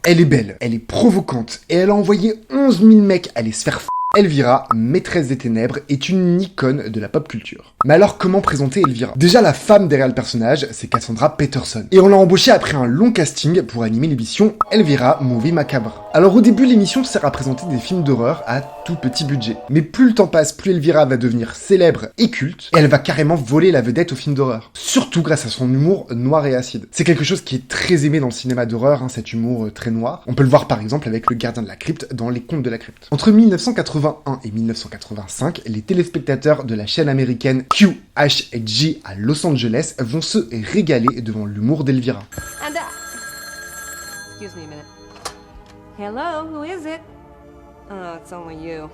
Elle est belle, elle est provocante, et elle a envoyé 11 000 mecs aller se faire Elvira, maîtresse des ténèbres, est une icône de la pop culture. Mais alors comment présenter Elvira? Déjà, la femme derrière le personnage, c'est Cassandra Peterson. Et on l'a embauchée après un long casting pour animer l'émission Elvira Movie Macabre. Alors au début, l'émission sert à présenter des films d'horreur à tout petit budget. Mais plus le temps passe, plus Elvira va devenir célèbre et culte, et elle va carrément voler la vedette aux films d'horreur. Surtout grâce à son humour noir et acide. C'est quelque chose qui est très aimé dans le cinéma d'horreur, cet humour très noir. On peut le voir par exemple avec le gardien de la crypte dans Les Contes de la Crypte. Entre 1981 et 1985, les téléspectateurs de la chaîne américaine QHG à Los Angeles vont se régaler devant l'humour d'Elvira. Excuse me a minute. Hello, who is it? Oh, it's only you.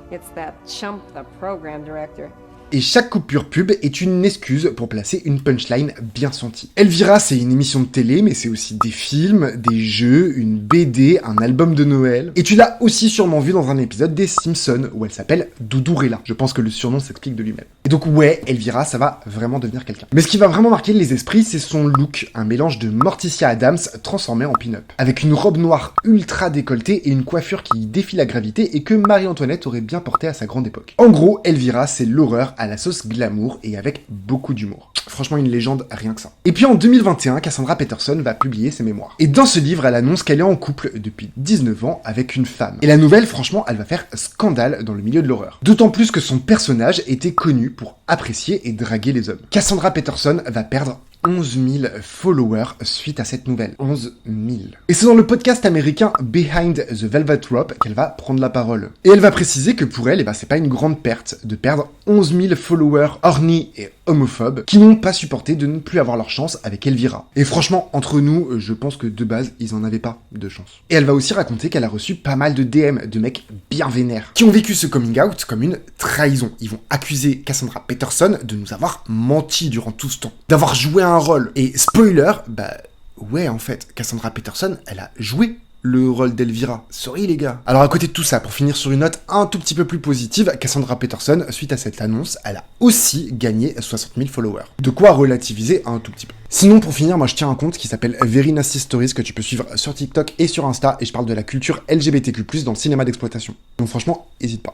It's that chump, the program director. Et chaque coupure pub est une excuse pour placer une punchline bien sentie. Elvira, c'est une émission de télé, mais c'est aussi des films, des jeux, une BD, un album de Noël. Et tu l'as aussi sûrement vu dans un épisode des Simpsons, où elle s'appelle Doudourella. Je pense que le surnom s'explique de lui-même. Et donc ouais, Elvira, ça va vraiment devenir quelqu'un. Mais ce qui va vraiment marquer les esprits, c'est son look, un mélange de Morticia Addams transformé en pin-up. Avec une robe noire ultra décolletée et une coiffure qui défie la gravité et que Marie-Antoinette aurait bien porté à sa grande époque. En gros, Elvira, c'est l'horreur à la sauce glamour et avec beaucoup d'humour. Franchement, une légende, rien que ça. Et puis en 2021, Cassandra Peterson va publier ses mémoires. Et dans ce livre, elle annonce qu'elle est en couple depuis 19 ans avec une femme. Et la nouvelle, franchement, elle va faire scandale dans le milieu de l'horreur. D'autant plus que son personnage était connu pour apprécier et draguer les hommes. Cassandra Peterson va perdre 11 000 followers suite à cette nouvelle. 11 000. Et c'est dans le podcast américain Behind the Velvet Rope qu'elle va prendre la parole. Et elle va préciser que pour elle, c'est pas une grande perte de perdre 11 000 followers horny et homophobes qui n'ont pas supporté de ne plus avoir leur chance avec Elvira. Et franchement, entre nous, je pense que de base, ils en avaient pas de chance. Et elle va aussi raconter qu'elle a reçu pas mal de DM de mecs bien vénères qui ont vécu ce coming out comme une trahison. Ils vont accuser Cassandra Peterson de nous avoir menti durant tout ce temps, d'avoir joué un rôle. Et spoiler, ouais, en fait, Cassandra Peterson, elle a joué le rôle d'Elvira. Sorry les gars. Alors à côté de tout ça, pour finir sur une note un tout petit peu plus positive, Cassandra Peterson, suite à cette annonce, elle a aussi gagné 60 000 followers. De quoi relativiser un tout petit peu. Sinon, pour finir, moi je tiens un compte qui s'appelle Very Nasty Stories que tu peux suivre sur TikTok et sur Insta, et je parle de la culture LGBTQ+, dans le cinéma d'exploitation. Donc franchement, hésite pas.